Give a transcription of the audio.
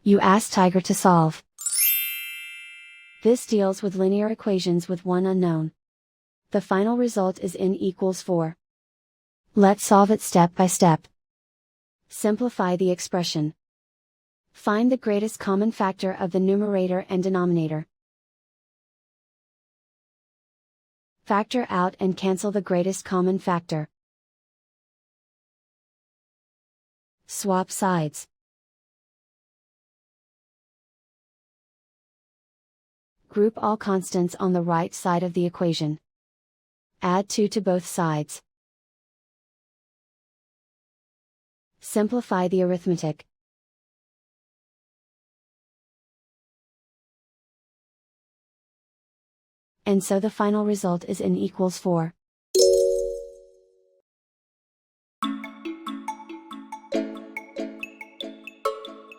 You ask Tiger to solve. This deals with linear equations with one unknown. The final result is n equals 4. Let's solve it step by step. Simplify the expression. Find the greatest common factor of the numerator and denominator. Factor out and cancel the greatest common factor. Swap sides. Group all constants on the right side of the equation. Add 2 to both sides. Simplify the arithmetic. And so the final result is n equals 4.